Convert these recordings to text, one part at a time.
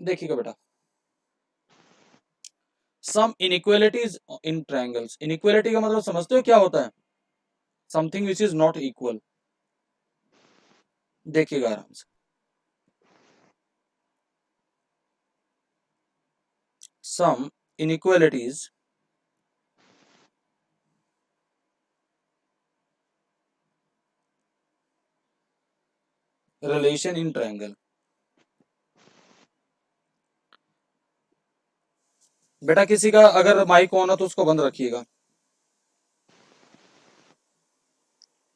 देखिएगा बेटा, सम इनइक्वालिटीज इन triangles, inequality का मतलब समझते हो क्या होता है? Something which is not equal. देखिएगा आराम से, सम इनइक्वालिटीज रिलेशन इन ट्रायंगल। बेटा किसी का अगर माइक ऑन है तो उसको बंद रखिएगा।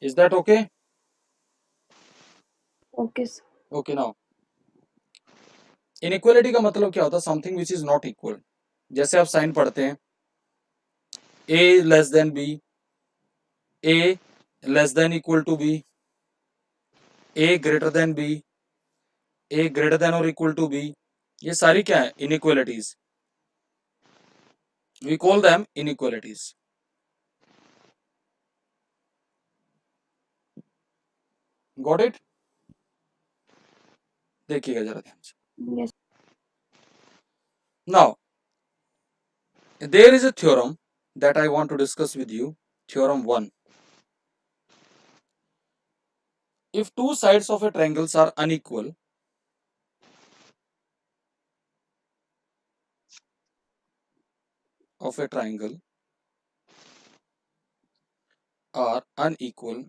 Is that okay? Okay sir. Okay now, inequality का मतलब क्या होता है? Something which is not equal. जैसे आप साइन पढ़ते हैं, A less than B, A less than equal to B, A greater than B, A greater than और इक्वल टू बी, ये सारी क्या है? Inequalities. We call them inequalities. Got it? देखिएगा जरा ध्यान से। Yes. Now there is a theorem that I want to discuss with you. Theorem 1. If two sides of a triangle are unequal, of a triangle are unequal,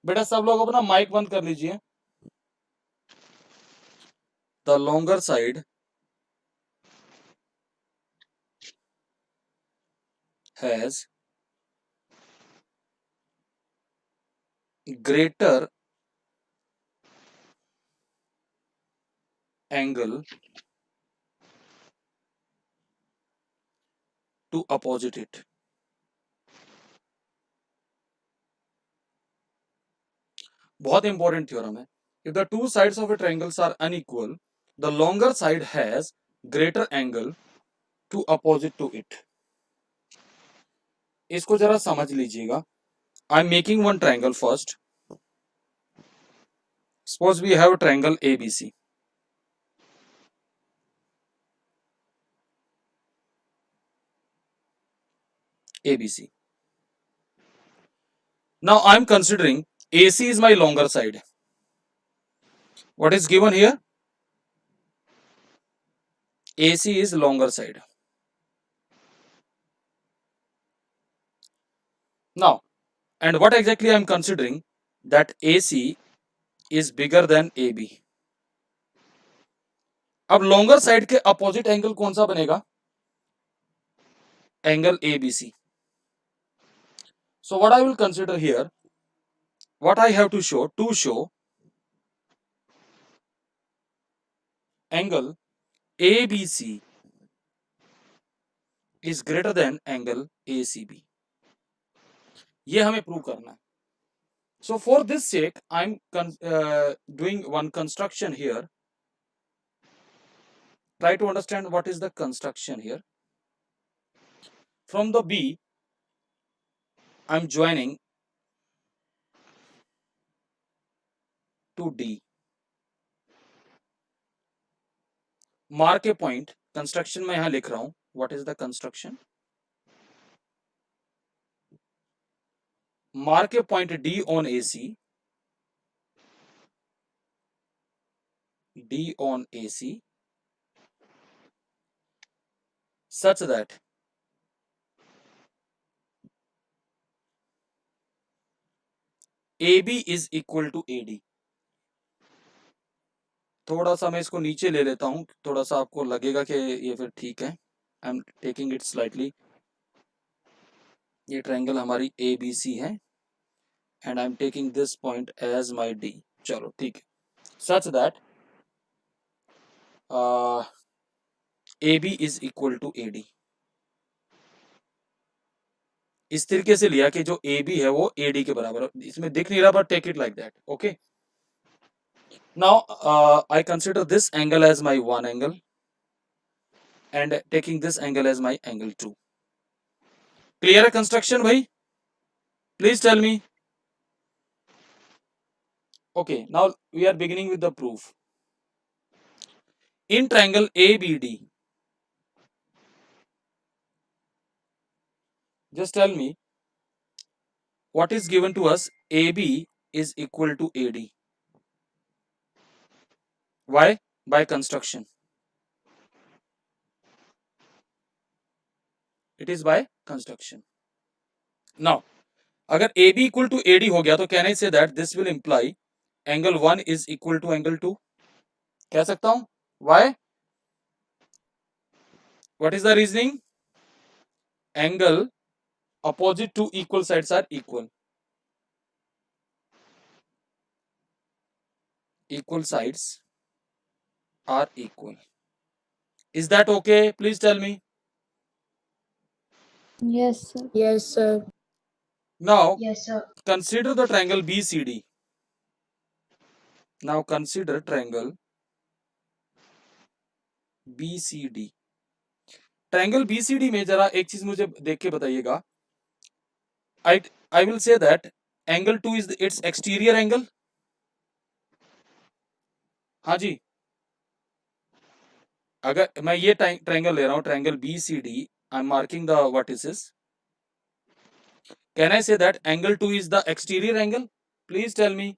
बेटा सब लोग अपना mic बंद कर लीजिए। The longer side has greater angle to opposite it. बहुत important theorem है। If the two sides of a triangle are unequal, the longer side has greater angle to opposite to it. इसको जरा समझ लीजिएगा। I am making one triangle first. Suppose we have a triangle ABC. ABC. Now I am considering AC is my longer side. What is given here? AC is longer side. Now, and what exactly I am considering? That AC is bigger than AB. अब longer side के opposite angle कौन सा बनेगा? Angle ABC. So what I will consider here, what I have to show angle ABC is greater than angle ACB. ये हमें prove करना है। So for this sake, I'm doing one construction here. Try to understand what is the construction here. From the B, I'm joining to D. Mark a point. Construction मैं यहाँ लिख रहा हूँ. What is the construction? Mark a point D on AC. D on AC such that AB is equal to AD. थोड़ा सा मैं इसको नीचे ले लेता हूँ, थोड़ा सा आपको लगेगा कि ये फिर ठीक है। I am taking it slightly. ये ट्रायंगल हमारी ABC है and I am taking this point as my D. चलो ठीक है। Such that AB is equal to AD। इस तरीके से लिया कि जो AB है वो AD के बराबर, इसमें दिख नहीं रहा but take it like that. Okay, now I consider this angle as my one angle and taking this angle as my angle 2. Clear है construction भाई? Please tell me. Okay, now we are beginning with the proof. in triangle ABD, just tell me what is given to us. AB is equal to AD. Why? By construction. It is by construction. Now, अगर AB equal to AD हो गया तो can I say that this will imply angle 1 is equal to angle 2? कह सकता हूं. Why? What is the reasoning? Angle opposite to equal sides are equal. Equal sides are equal. Is that okay? Please tell me. Yes, sir. Yes, sir. Now, Yes, sir. consider the triangle BCD. Now, consider triangle BCD. Triangle BCD में जरा एक चीज मुझे देख के बताइएगा. I will say that angle 2 is its exterior angle. हाँ जी. अगर मैं ये ट्रायंगल ले रहा हूँ, triangle BCD, I am marking the vertices. Can I say that angle 2 is the exterior angle? Please tell me.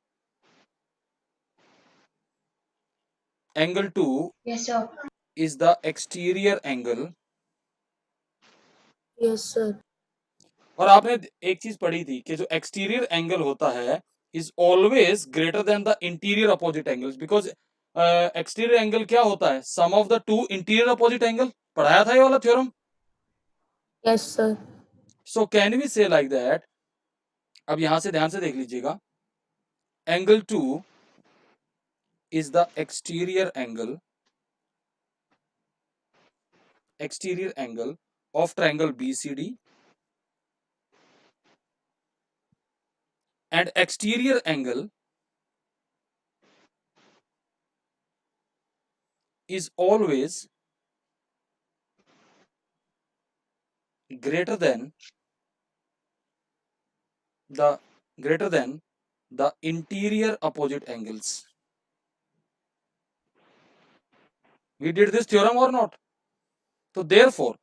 Angle 2 Yes, sir. is the exterior angle. Yes, sir. और आपने एक चीज पढ़ी थी कि जो एक्सटीरियर एंगल होता है is always greater than the interior opposite angles, because exterior angle क्या होता है? Sum of the two interior opposite angle. पढ़ाया था ये वाला theorem. Yes, sir. So can we say like that. अब यहां से ध्यान से देख लीजिएगा. Angle 2 is the exterior angle of triangle BCD, and exterior angle is always greater than the interior opposite angles. We did this theorem or not? So therefore,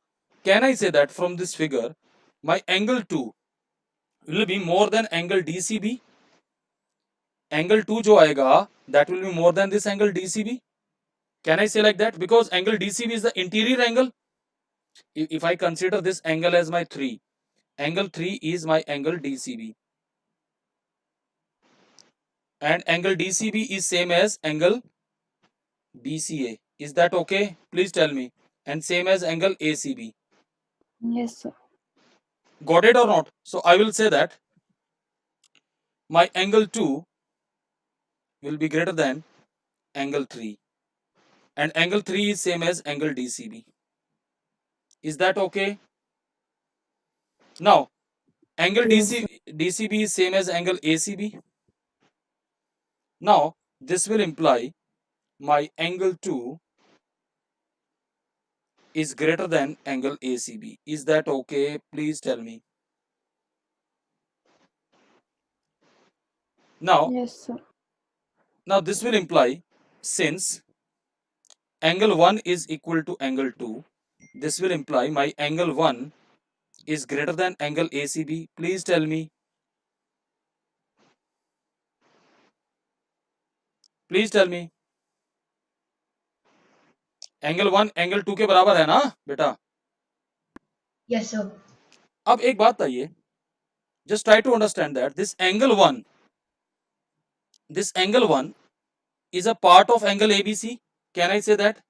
can I say that from this figure, my angle 2 will be more than angle DCB? Angle 2 जो आएगा, that will be more than this angle DCB. Can I say like that? Because angle DCB is the interior angle. If I consider this angle as my 3, angle 3 is my angle DCB. And angle DCB is same as angle BCA. Is that okay? Please tell me. And same as angle ACB. Yes, sir. Got it or not? So I will say that my angle 2 will be greater than angle 3. And angle 3 is same as angle DCB. Is that okay? Now, angle Yes, DCB is same as angle ACB. Now, this will imply my angle 2 is greater than angle ACB. Is that okay? Please tell me. Now, Yes, sir. now this will imply, since angle 1 is equal to angle 2, this will imply my angle 1 is greater than angle ACB. Please tell me. Please tell me. Angle 1 angle 2 के बराबर है ना बेटा? Yes, sir. अब एक बात बताइए. Just try to understand that this angle 1 is a part of angle ABC. Can I say that?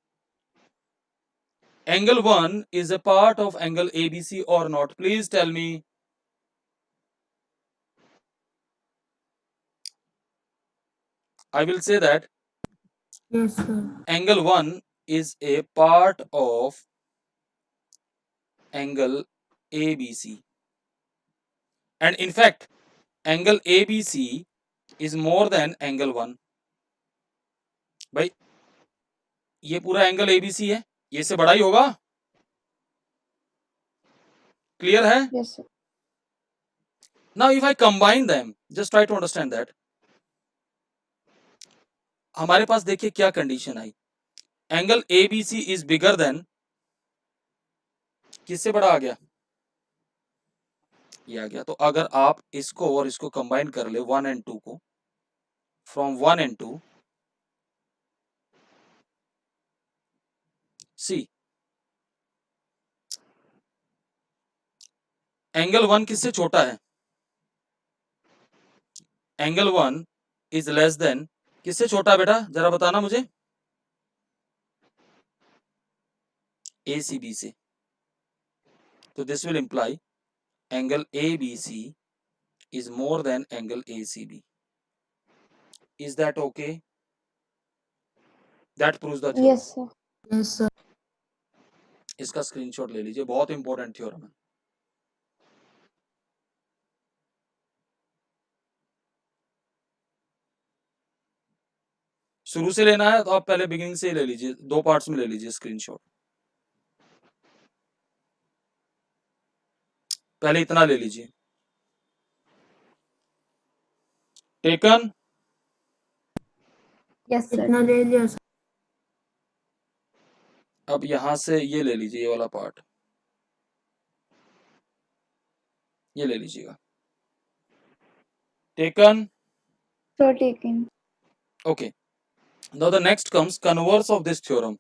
Angle 1 is a part of angle ABC or not? Please tell me. I will say that Yes, sir. angle 1 is a part of angle ABC. And in fact, angle ABC is more than angle 1. भाई ये पूरा angle ABC है, ये से बड़ा ही होगा. Clear है? Yes, sir. Now if I combine them, just try to understand that. हमारे पास देखिए क्या condition I. Angle ABC is bigger then, किससे बड़ा आ गया? ये आ गया। तो अगर आप इसको और इसको कंबाइन कर ले 1 and 2 को, फ्रॉम 1 and 2, सी एंगल 1 किससे छोटा है? एंगल 1 इज लेस देन, किससे छोटा है बेटा, जरा बताना मुझे? ACB से। तो this will imply angle ABC is more than angle ACB. Is that okay? That proves the theorem. Yes, sir. Yes, sir. इसका स्क्रीनशॉट ले लीजिए, बहुत इंपॉर्टेंट थ्योरम है। शुरू से लेना है तो आप पहले बिगिनिंग से ही ले लीजिए, 2 पार्ट्स में ले लीजिए स्क्रीनशॉट। पहले इतना ले लीजिए। टेकन? Yes, sir. इतना ले लिया सर। अब यहां से ये ले लीजिए, ये वाला पार्ट ये ले लीजिएगा। Taken? So taken. Okay. Now the next comes converse of this theorem.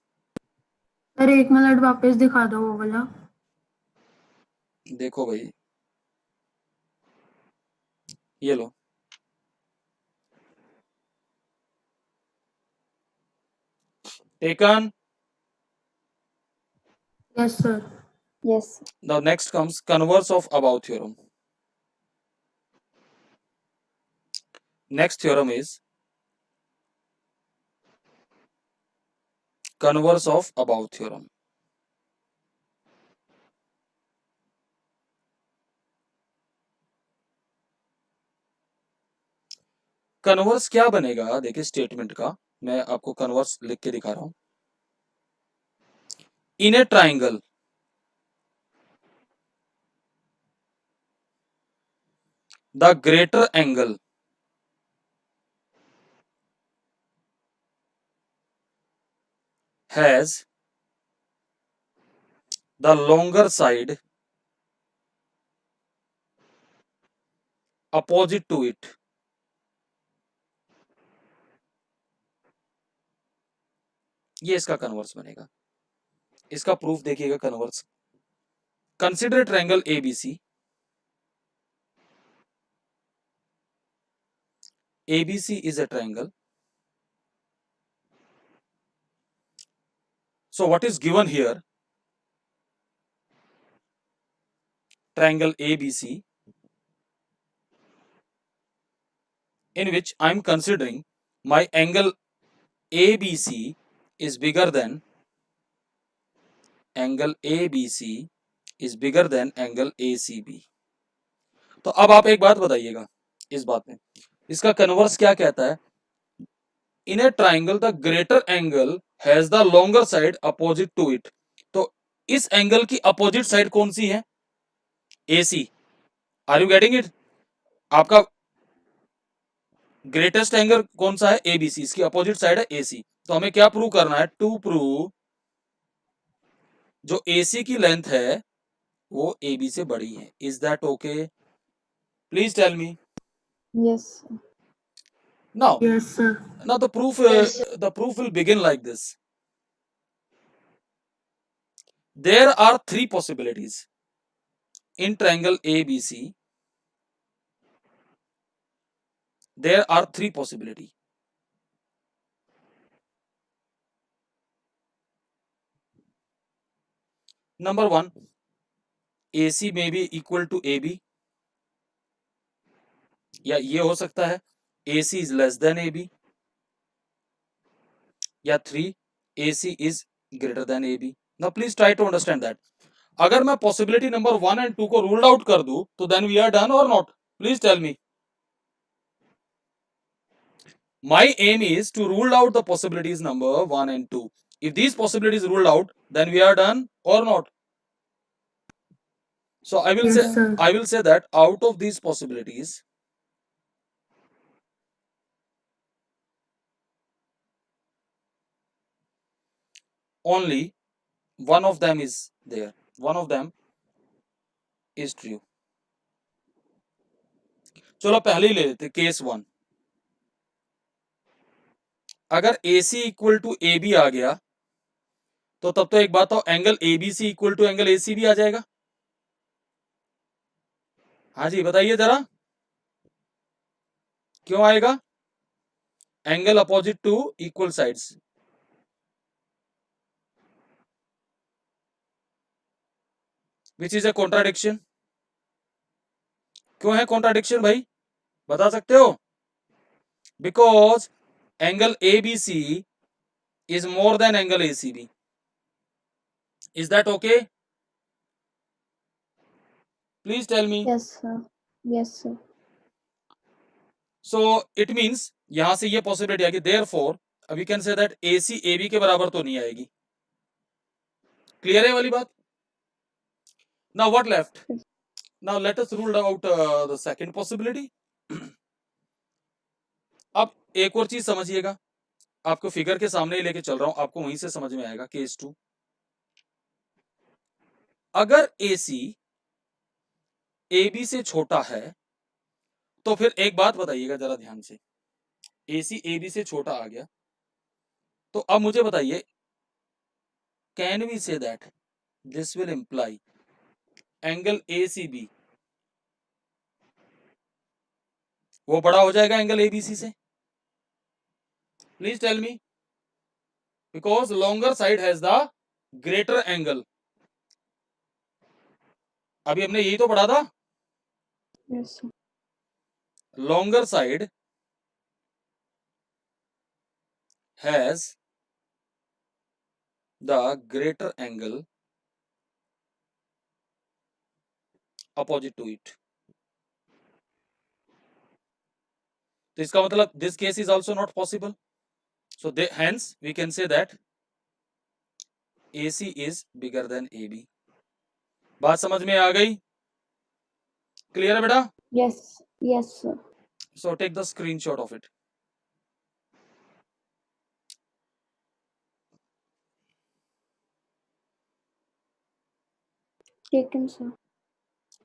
Sir 1 minute वापस दिखा दो वो वाला। देखो भाई, ये लो। Taken? Yes sir. Yes. Now next comes converse of above theorem. Next theorem is converse of above theorem. Converse क्या बनेगा? देखिए स्टेटमेंट का, मैं आपको कन्वर्स लिख के दिखा रहा हूं। In a triangle the greater angle has the longer side opposite to it. ये इसका कन्वर्स बनेगा। इसका प्रूफ देखिएगा converse. Consider triangle ABC. ABC is a triangle. So what is given here? Triangle ABC, in which I am considering my angle ABC is bigger than angle ABC is bigger than angle ACB. तो अब आप एक बात बताइएगा इस बात में, इसका कन्वर्स क्या कहता है? In a triangle the greater angle has the longer side opposite to it. तो इस एंगल की अपोजिट साइड कौन सी है? AC. Are you getting it? आपका ग्रेटेस्ट एंगल कौन सा है? ABC. इसकी अपोजिट साइड है AC. तो हमें क्या प्रूव करना है? टू प्रूव जो AC की लेंथ है वो AB से बड़ी है। Is that okay? Please tell me. Yes, sir. Now yes sir. now the proof will begin like this. There are 3 possibilities in triangle ABC. There are 3 possibilities. Number 1, AC may be equal to AB, या ये हो सकता है AC is less than AB, या 3 AC is greater than AB. Now please try to understand that. अगर मैं possibility number 1 and 2 को ruled out कर दूं तो then we are done or not? Please tell me. My aim is to rule out the possibilities number 1 and 2. If these possibilities ruled out, then we are done or not? So I will Yes, say sir. I will say that out of these possibilities, only one of them is there, one of them is true. चलो पहले ही ले लेते case 1. अगर AC equal to AB आ गया तो तब तो एक बात हो, angle ABC equal to angle AC भी आ जाएगा. हाँ जी बताइए जरा, क्यों आएगा? Angle opposite to equal sides. Which is a contradiction. क्यों है कॉन्ट्राडिक्शन भाई, बता सकते हो? Because angle ABC is more than angle ACB. Is that okay? Please tell me. Yes, sir. Yes, sir. So it means यहां से ये possibility आएगी, therefore we can say that AC AB के बराबर तो नहीं आएगी. क्लियर है वाली बात? Now what left? Now let us rule out the second possibility. अब एक और चीज समझिएगा, आपको फिगर के सामने ही लेके चल रहा हूं, आपको वहीं से समझ में आएगा. केस 2, अगर AC AB से छोटा है तो फिर एक बात बताइएगा जरा ध्यान से, AC AB से छोटा आ गया तो अब मुझे बताइए, can we say that this will imply angle ACB वो बड़ा हो जाएगा एंगल ABC से? Please tell me. Because longer side has the greater angle. अभी हमने यही तो पढ़ा था, Yes, sir. Longer side has the greater angle opposite to it. तो इसका मतलब this case is also not possible. So hence we can say that AC is bigger than AB. बात समझ में आ गई? क्लियर है बेटा? Yes. Yes, sir. So take the screenshot of it. Taken, sir.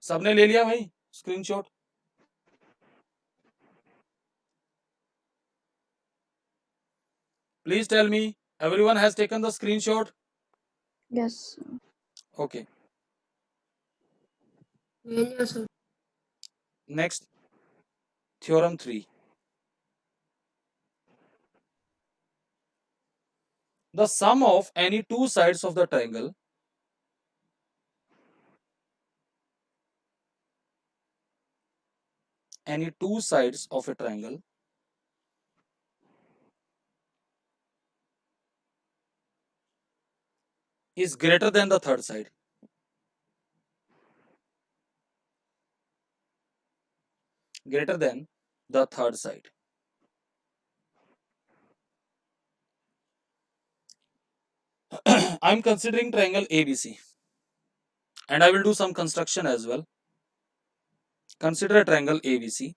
सबने ले लिया भाई screenshot? Please tell me, everyone has taken the screenshot? Yes, sir. Okay. ले लिया sir. Next, theorem 3. The sum of any two sides of the triangle is greater than the third side. Greater than the third side. I'm considering triangle ABC and I will do some construction as well. Consider a triangle ABC.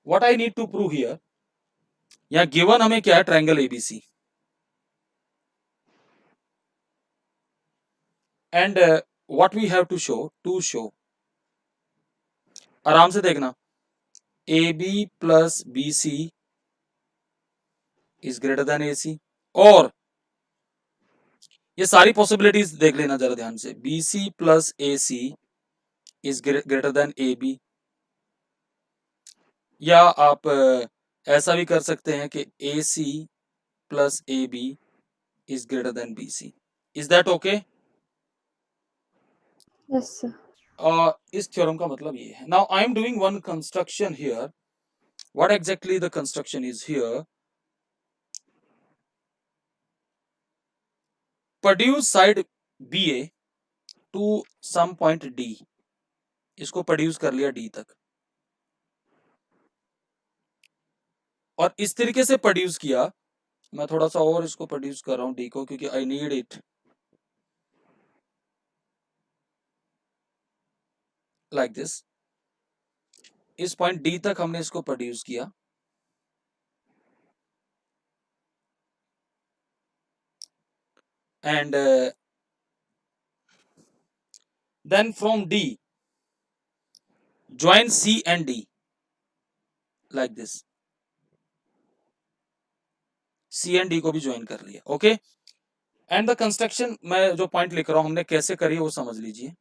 What I need to prove here, या given हमें क्या है, triangle ABC. And what we have to show, आराम से देखना, AB plus BC is greater than AC. और ये सारी पॉसिबिलिटीज देख लेना जरा ध्यान से. BC plus AC is greater than AB. या आप ऐसा भी कर सकते हैं कि AC plus AB is greater than BC. Is that okay? Yes, sir. इस थ्योरम का मतलब ये है. Now I am doing one construction here. What exactly the construction is here? Produce side BA to some point D. इसको produce कर लिया D तक, और इस तरीके से प्रोड्यूस किया. मैं थोड़ा सा और इसको प्रोड्यूस कर रहा हूं D को, क्योंकि I need it like this. इस पॉइंट D तक हमने इसको प्रोड्यूस किया. and then from D join C and D like this. C and D को भी ज्वाइन कर लिया. ओके, एंड द कंस्ट्रक्शन मैं जो पॉइंट लिख रहा हूं हमने कैसे करी वो समझ लीजिए.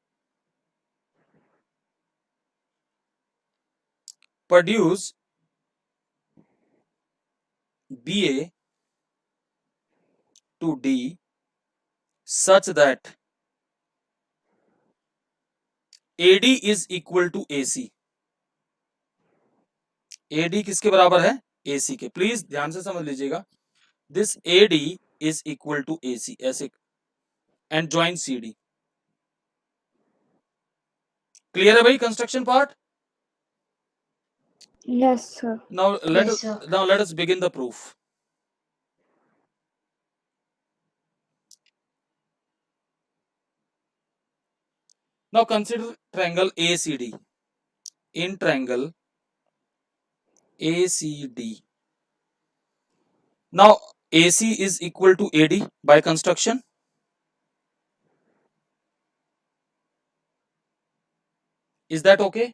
Produce BA to D such that AD is equal to AC. AD किसके बराबर है? AC के. प्लीज ध्यान से समझ लीजिएगा. This AD is equal to AC ऐसे, and join CD. क्लियर है भाई construction part? Yes, sir. Now let Yes, sir. us begin the proof. Now consider triangle ACD. In triangle ACD, now AC is equal to AD by construction. Is that okay?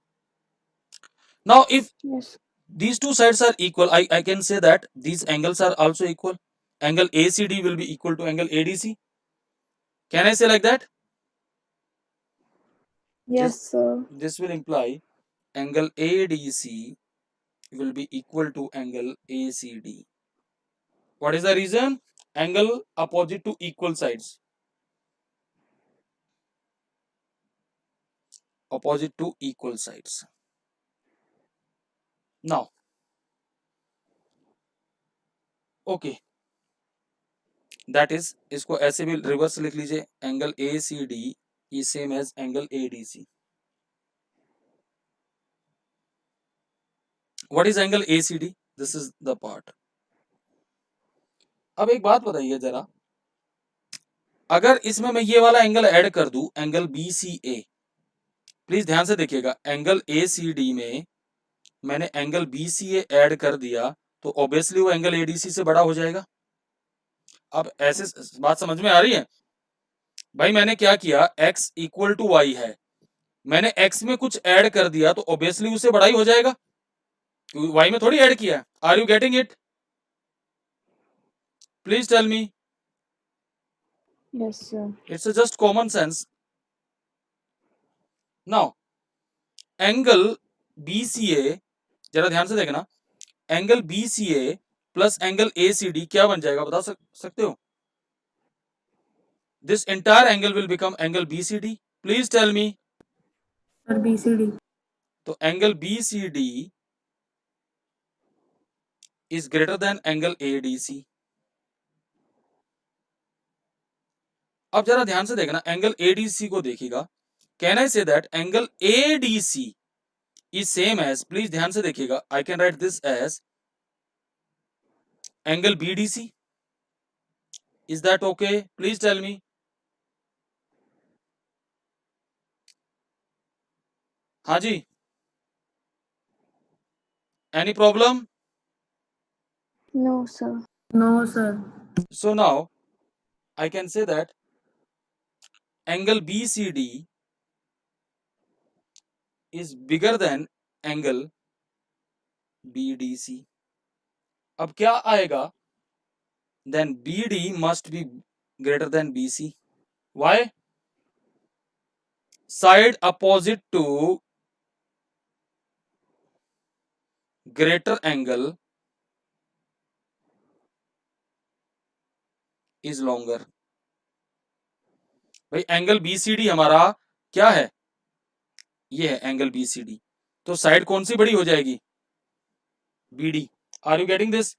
Now if Yes. these two sides are equal, I can say that these angles are also equal. Angle ACD will be equal to angle ADC. Can I say like that? Yes, sir. This will imply angle ADC will be equal to angle ACD. What is the reason? Angle opposite to equal sides. Opposite to equal sides. Now, okay, that is, इसको ऐसे भी reverse लिख लीजिए. Angle ACD is same as angle ADC. What is angle ACD? This is the part. अब एक बात बताइए जरा, अगर इसमें मैं ये वाला एंगल ऐड कर दूं, एंगल BCA, प्लीज ध्यान से देखिएगा, एंगल ACD में मैंने एंगल BCA ऐड कर दिया तो ऑब्वियसली वो एंगल ADC से बड़ा हो जाएगा. अब ऐसे बात समझ में आ रही है भाई? मैंने क्या किया, x इक्वल टू y है, मैंने x में कुछ ऐड कर दिया तो ऑब्वियसली उससे बड़ा ही हो जाएगा, y में थोड़ी ऐड किया. Are you getting it? Please tell me. Yes, sir. It's just common sense. Now angle BCA, जरा ध्यान से देखना, angle BCA plus angle ACD क्या बन जाएगा, बता सकते हो? This entire angle will become angle BCD. Please tell me. Sir BCD. तो angle BCD is greater than angle ADC. अब जरा ध्यान से देखना, एंगल ADC को देखिएगा. Can I say that angle ADC is same as, please ध्यान से देखिएगा, I can write this as angle BDC. Is that okay? Please tell me. हाँ जी, any problem? No, sir. No, sir. So now I can say that angle BCD is bigger than angle BDC. अब क्या आएगा? Then BD must be greater than BC. Why? Side opposite to greater angle is longer. भाई angle BCD हमारा क्या है? ये है angle BCD. तो साइड कौन सी बड़ी हो जाएगी? BD. Are you getting this?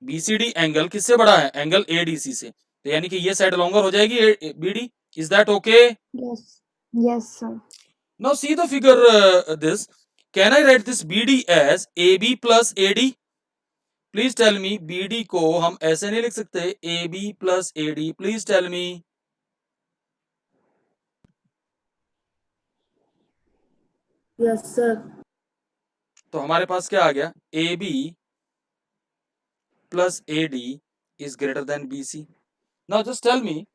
BCD angle किससे बड़ा है? एंगल ADC से. तो यानी कि ये साइड लॉन्गर हो जाएगी BD. Is that okay? Yes. Yes, sir. Now see the figure this. Can I write this BD as AB plus AD? Please tell me. BD को हम ऐसे नहीं लिख सकते, AB plus AD. Please tell me. Yes, sir. तो हमारे पास क्या आ गया? AB plus AD is greater than BC. Now just tell me,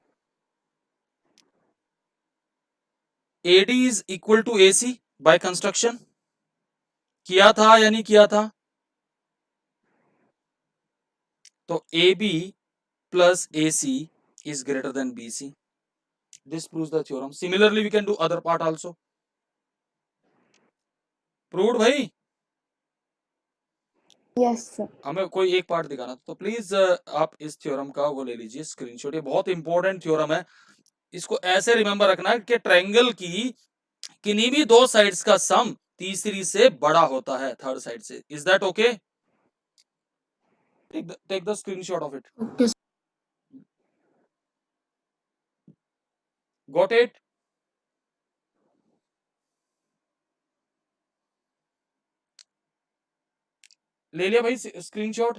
AD is equal to AC by construction. किया था या नहीं किया था? तो AB plus AC is greater than BC. This proves the theorem. Similarly, we can do other part also. Proved भाई? Yes, sir. हमें कोई एक पार्ट दिखाना, तो प्लीज आप इस थ्योरम का वो ले लीजिए स्क्रीनशॉट। ये बहुत इंपॉर्टेंट थ्योरम है, इसको ऐसे रिमेंबर रखना है कि ट्रायंगल की किन्हीं भी दो साइड्स का सम तीसरी से बड़ा होता है थर्ड साइड से। Is that okay? Take the screenshot of it. Okay sir. Got it? ले लिया भाई स्क्रीनशॉट?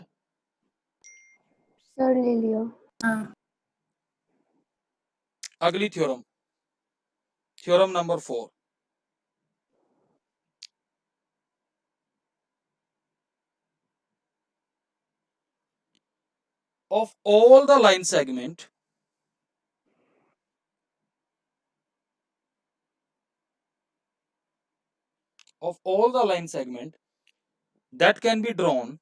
सर ले लिया। हाँ, अगली theorem, theorem number 4। of all the line segment that can be drawn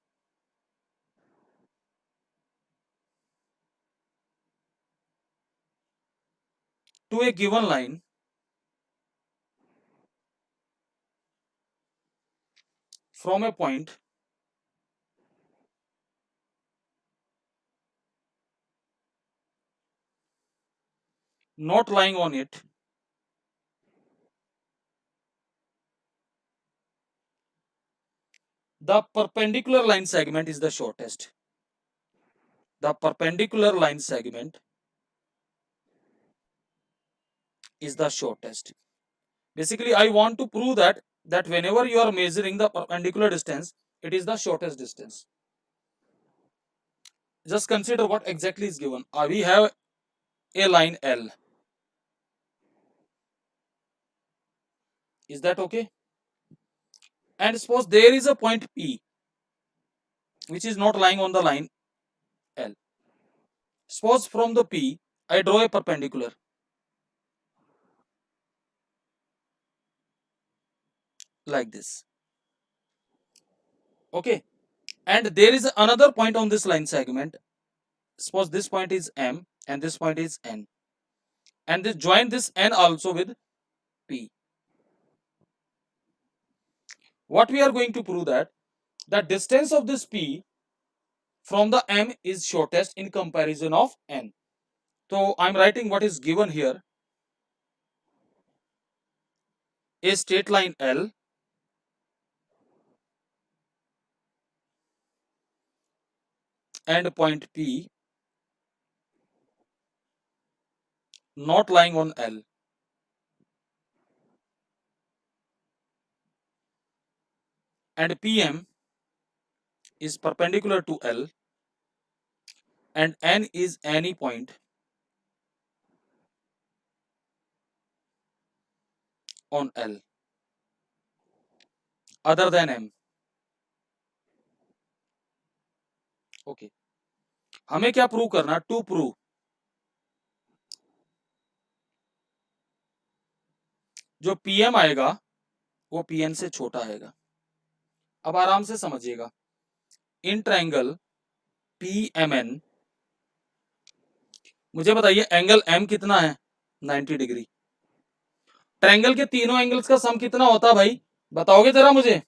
to a given line from a point not lying on it the perpendicular line segment is the shortest. The perpendicular line segment is the shortest. Basically, I want to prove that whenever you are measuring the perpendicular distance, it is the shortest distance. Just consider what exactly is given. We have a line L. Is that okay? And suppose there is a point P which is not lying on the line L. Suppose from the P, I draw a perpendicular like this. Okay. And there is another point on this line segment. Suppose this point is M and this point is N. And this join this N also with P. What we are going to prove that the distance of this P from the M is shortest in comparison of N. So I'm writing what is given here. A straight line L and point P not lying on L. And PM is perpendicular to L and N is any point on L other than M. Okay. हमें क्या prove करना? To prove जो PM आएगा वो PN से छोटा आएगा। अब आराम से समझिएगा, इन ट्रायंगल PMN मुझे बताइए एंगल M कितना है? 90 डिग्री। ट्रायंगल के तीनों एंगल्स का सम कितना होता है भाई? बताओगे जरा मुझे?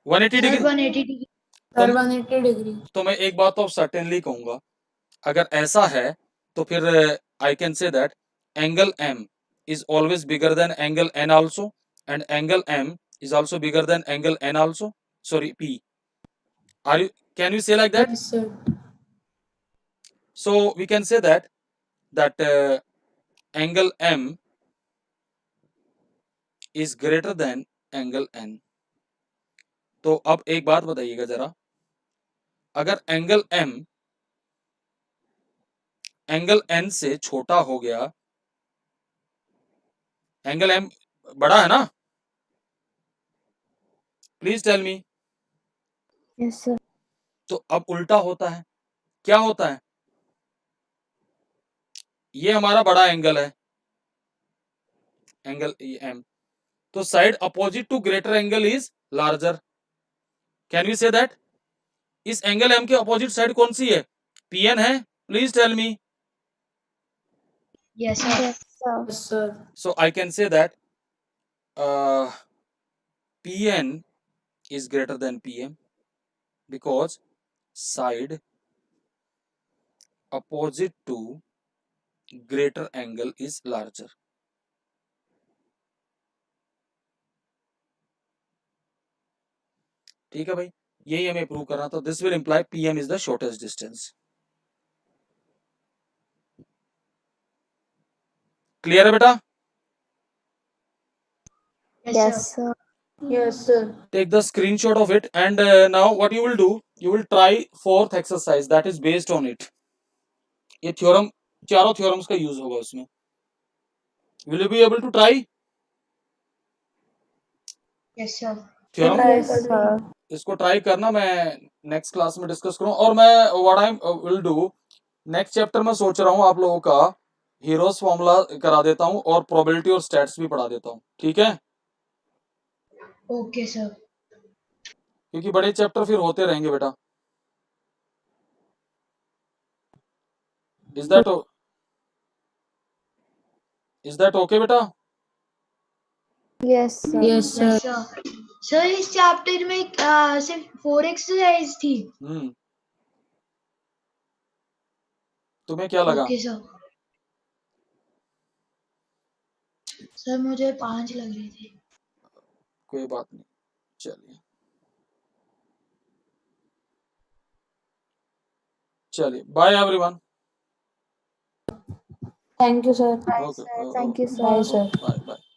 180 डिग्री। 180 degree sir, 180 degree. तो मैं एक बात तो सर्टेनली कहूंगा, अगर ऐसा है तो फिर I can say that angle M is always bigger than angle N also and angle M is also bigger than angle N also. Sorry, P. Can you say like that? Yes sir. So we can say that angle M is greater than angle N. तो अब एक बात बताइएगा जरा, अगर angle M angle N से छोटा हो गया, एंगल M बड़ा है ना? Please tell me. Yes sir. तो अब उल्टा होता है, क्या होता है? ये हमारा बड़ा एंगल है, एंगल एम, तो side opposite to greater angle is larger. Can we say that? इस एंगल एम के अपोजिट साइड कौन सी है? पीएन है, please tell me. Yes, sir. Yes, sir. Yes, sir. So I can say that PN is greater than PM because side opposite to greater angle is larger. ठीक है भाई, यही हमें प्रूव करना था। This will imply PM is the shortest distance. Clear है बेटा? Yes, Yes, sir. sir. Yes, sir. Take the screenshot of it and now what you will do, you will try fourth exercise that is based on it. ये theorem, चारों theorems का use होगा उसमें। Will you be able to try Yes, sir. Theorem? Yes, sir. इसको try करना, मैं next class में discuss करूं। और मैं what I will do, next chapter में सोच रहा हूं आप लोगों का हीरोज फॉर्मूला करा देता हूं और प्रोबेबिलिटी और स्टैट्स भी पढ़ा देता हूं, ठीक है? Okay, sir. क्योंकि बड़े चैप्टर फिर होते रहेंगे बेटा। इज दैट ओके बेटा? Yes, sir. Yes, sir. Yes, sir. Sir, इस चैप्टर में सिर्फ 4 एक्सरसाइज थी। तुम्हें क्या लगा? Okay sir. सर मुझे 5 लग रही थी। कोई बात नहीं, चलिए चलिए, bye everyone. Thank you, sir. Bye, okay, sir. Thank you, sir. Bye, sir. Bye bye.